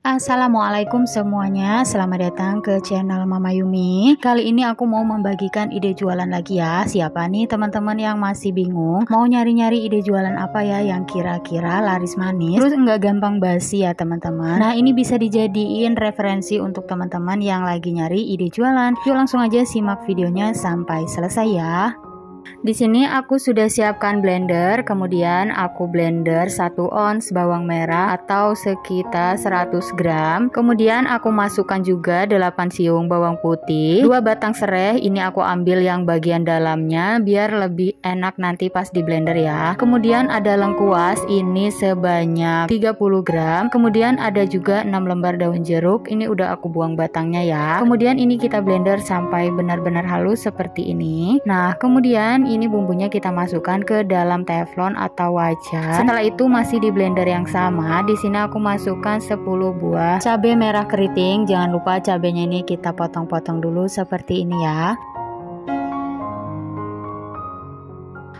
Assalamualaikum semuanya, selamat datang ke channel Mama Yumi. Kali ini aku mau membagikan ide jualan lagi ya. Siapa nih teman-teman yang masih bingung mau nyari-nyari ide jualan apa ya yang kira-kira laris manis terus enggak gampang basi ya teman-teman. Nah, ini bisa dijadiin referensi untuk teman-teman yang lagi nyari ide jualan. Yuk langsung aja simak videonya sampai selesai ya. Di sini aku sudah siapkan blender, kemudian aku blender 1 ons bawang merah atau sekitar 100 gram. Kemudian aku masukkan juga 8 siung bawang putih, 2 batang serai, ini aku ambil yang bagian dalamnya biar lebih enak nanti pas di blender ya. Kemudian ada lengkuas, ini sebanyak 30 gram. Kemudian ada juga 6 lembar daun jeruk, ini udah aku buang batangnya ya. Kemudian ini kita blender sampai benar-benar halus seperti ini. Nah, kemudian ini bumbunya kita masukkan ke dalam teflon atau wajan. Setelah itu masih di blender yang sama. Di sini aku masukkan 10 buah cabai merah keriting. Jangan lupa cabenya ini kita potong-potong dulu seperti ini ya.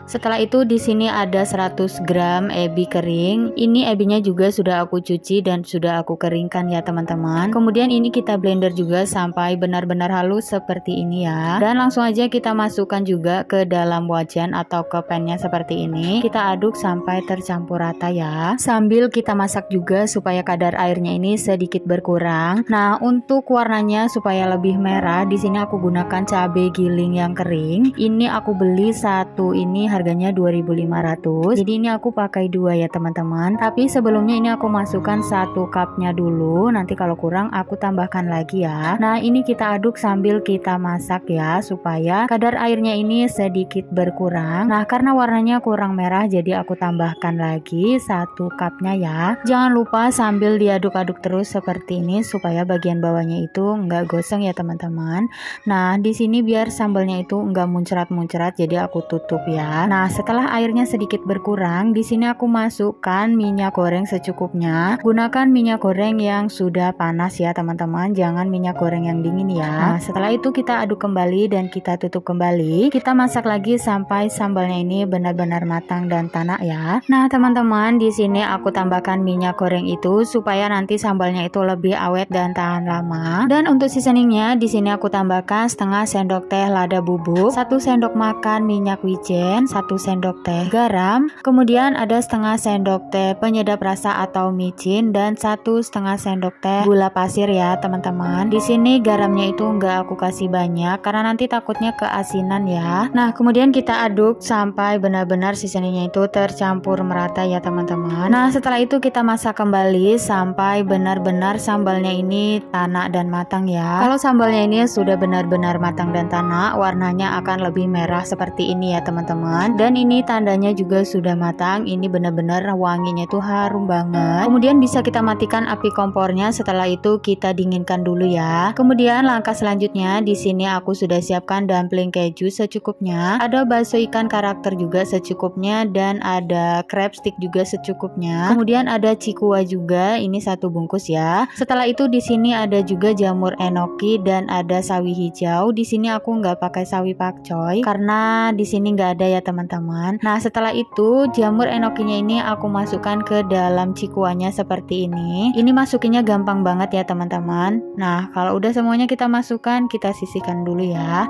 Setelah itu di sini ada 100 gram ebi kering. Ini ebinya juga sudah aku cuci dan sudah aku keringkan ya teman-teman. Kemudian ini kita blender juga sampai benar-benar halus seperti ini ya. Dan langsung aja kita masukkan juga ke dalam wajan atau ke pannya seperti ini. Kita aduk sampai tercampur rata ya. Sambil kita masak juga supaya kadar airnya ini sedikit berkurang. Nah, untuk warnanya supaya lebih merah, di sini aku gunakan cabai giling yang kering. Ini aku beli satu ini harganya 2.500. Jadi ini aku pakai 2 ya teman-teman. Tapi sebelumnya ini aku masukkan 1 cupnya dulu. Nanti kalau kurang aku tambahkan lagi ya. Nah, ini kita aduk sambil kita masak ya supaya kadar airnya ini sedikit berkurang. Nah, karena warnanya kurang merah jadi aku tambahkan lagi 1 cupnya ya. Jangan lupa sambil diaduk-aduk terus seperti ini supaya bagian bawahnya itu enggak gosong ya teman-teman. Nah, di sini biar sambalnya itu enggak muncrat-muncrat jadi aku tutup ya. Nah, setelah airnya sedikit berkurang, di sini aku masukkan minyak goreng secukupnya. Gunakan minyak goreng yang sudah panas ya teman-teman, jangan minyak goreng yang dingin ya. Nah, setelah itu kita aduk kembali dan kita tutup kembali. Kita masak lagi sampai sambalnya ini benar-benar matang dan tanak ya. Nah, teman-teman, di sini aku tambahkan minyak goreng itu supaya nanti sambalnya itu lebih awet dan tahan lama. Dan untuk seasoningnya, di sini aku tambahkan setengah sendok teh lada bubuk, 1 sendok makan minyak wijen, 1 sendok teh garam, kemudian ada setengah sendok teh penyedap rasa atau micin dan 1,5 sendok teh gula pasir ya teman-teman. Di sini garamnya itu enggak aku kasih banyak karena nanti takutnya keasinan ya. Nah, kemudian kita aduk sampai benar-benar seasoningnya itu tercampur merata ya teman-teman. Nah, setelah itu kita masak kembali sampai benar-benar sambalnya ini tanak dan matang ya. Kalau sambalnya ini sudah benar-benar matang dan tanak, warnanya akan lebih merah seperti ini ya teman-teman. Dan ini tandanya juga sudah matang. Ini benar-benar wanginya itu harum banget. Kemudian bisa kita matikan api kompornya. Setelah itu kita dinginkan dulu ya. Kemudian langkah selanjutnya di sini aku sudah siapkan dumpling keju secukupnya. Ada bakso ikan karakter juga secukupnya dan ada crab stick juga secukupnya. Kemudian ada cikua juga. Ini 1 bungkus ya. Setelah itu di sini ada juga jamur enoki dan ada sawi hijau. Di sini aku nggak pakai sawi pakcoy karena di sini nggak ada ya teman-teman. Nah, setelah itu jamur enokinya ini aku masukkan ke dalam cikuanya seperti ini. Ini masukinnya gampang banget ya teman-teman. Nah, kalau udah semuanya kita masukkan, kita sisihkan dulu ya.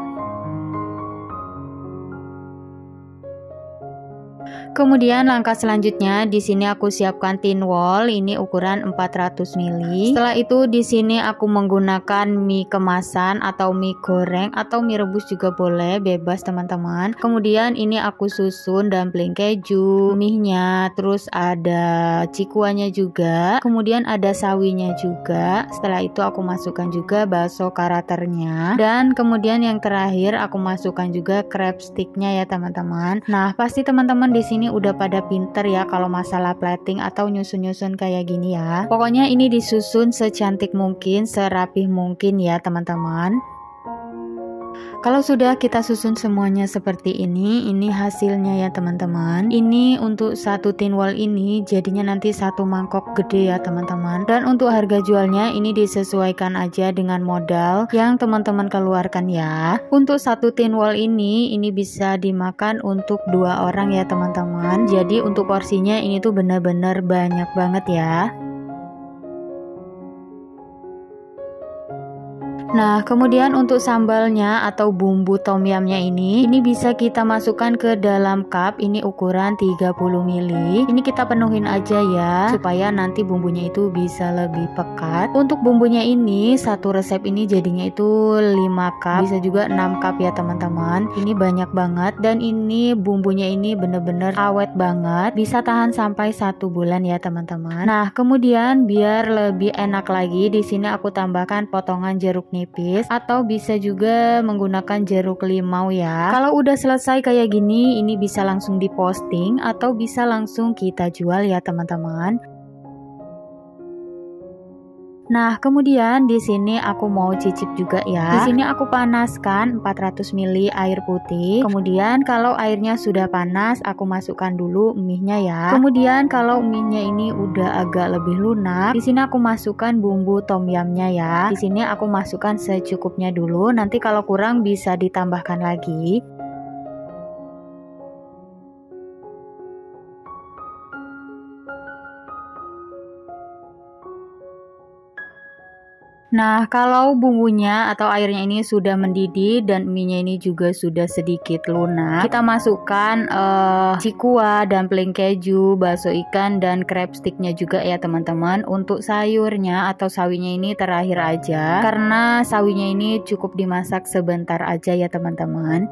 Kemudian langkah selanjutnya di sini aku siapkan tin wol, ini ukuran 400 ml. Setelah itu di sini aku menggunakan mie kemasan atau mie goreng atau mie rebus juga boleh, bebas teman-teman. Kemudian ini aku susun dumpling keju, mie-nya, terus ada cikuanya juga, kemudian ada sawinya juga. Setelah itu aku masukkan juga bakso karakternya dan kemudian yang terakhir aku masukkan juga crab sticknya ya teman-teman. Nah, pasti teman-teman di sini udah pada pinter ya kalau masalah plating atau nyusun-nyusun kayak gini ya. Pokoknya ini disusun secantik mungkin, serapih mungkin ya teman-teman. Kalau sudah kita susun semuanya seperti ini hasilnya ya teman-teman. Ini untuk 1 tin wol ini jadinya nanti 1 mangkok gede ya teman-teman. Dan untuk harga jualnya ini disesuaikan aja dengan modal yang teman-teman keluarkan ya. Untuk 1 tin wol ini bisa dimakan untuk 2 orang ya teman-teman. Jadi untuk porsinya ini tuh benar-benar banyak banget ya. Nah, kemudian untuk sambalnya atau bumbu tom yumnya ini bisa kita masukkan ke dalam cup. Ini ukuran 30 ml. Ini kita penuhin aja ya, supaya nanti bumbunya itu bisa lebih pekat. Untuk bumbunya ini, satu resep ini jadinya itu 5 cup, bisa juga 6 cup ya teman-teman. Ini banyak banget dan ini bumbunya ini bener-bener awet banget, bisa tahan sampai 1 bulan ya teman-teman. Nah, kemudian biar lebih enak lagi, di sini aku tambahkan potongan jeruk nipis atau bisa juga menggunakan jeruk limau ya. Kalau udah selesai kayak gini, ini bisa langsung diposting atau bisa langsung kita jual ya teman-teman. Nah, kemudian di sini aku mau cicip juga ya. Di sini aku panaskan 400 ml air putih. Kemudian kalau airnya sudah panas, aku masukkan dulu mie-nya ya. Kemudian kalau mie-nya ini udah agak lebih lunak, di sini aku masukkan bumbu tom yumnya ya. Di sini aku masukkan secukupnya dulu. Nanti kalau kurang bisa ditambahkan lagi. Nah, kalau bumbunya atau airnya ini sudah mendidih dan mie-nya ini juga sudah sedikit lunak, kita masukkan cikua, dumpling keju, bakso ikan, dan crab sticknya juga ya teman-teman. Untuk sayurnya atau sawinya ini terakhir aja, karena sawinya ini cukup dimasak sebentar aja ya teman-teman.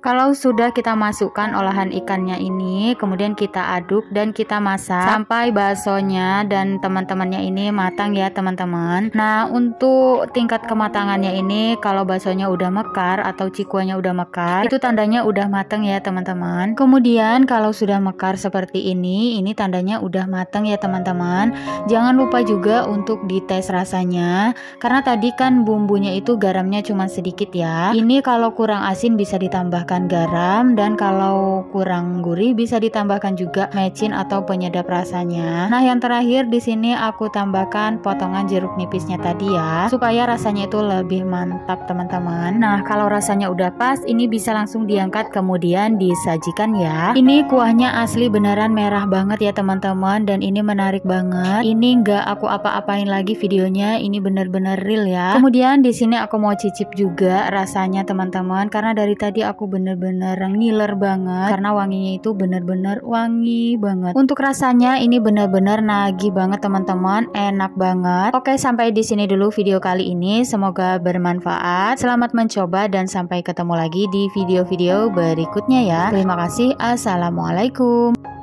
Kalau sudah kita masukkan olahan ikannya ini, kemudian kita aduk dan kita masak sampai baksonya dan teman-temannya ini matang ya teman-teman. Nah, untuk tingkat kematangannya ini, kalau baksonya udah mekar atau cikuanya udah mekar, itu tandanya udah matang ya teman-teman. Kemudian kalau sudah mekar seperti ini tandanya udah matang ya teman-teman. Jangan lupa juga untuk dites rasanya, karena tadi kan bumbunya itu garamnya cuma sedikit ya. Ini kalau kurang asin bisa ditambahkan garam, dan kalau kurang gurih bisa ditambahkan juga mecin atau penyedap rasanya. Nah, yang terakhir di sini aku tambahkan potongan jeruk nipisnya tadi ya, supaya rasanya itu lebih mantap teman-teman. Nah, kalau rasanya udah pas, ini bisa langsung diangkat kemudian disajikan ya. Ini kuahnya asli beneran merah banget ya teman-teman, dan ini menarik banget. Ini nggak aku apa-apain lagi videonya, ini bener-bener real ya. Kemudian di sini aku mau cicip juga rasanya teman-teman, karena dari tadi aku bener-bener ngiler banget karena wanginya itu bener-bener wangi banget. Untuk rasanya ini bener-bener nagih banget teman-teman, enak banget. Oke, sampai di sini dulu video kali ini, semoga bermanfaat. Selamat mencoba dan sampai ketemu lagi di video-video berikutnya ya. Terima kasih. Assalamualaikum.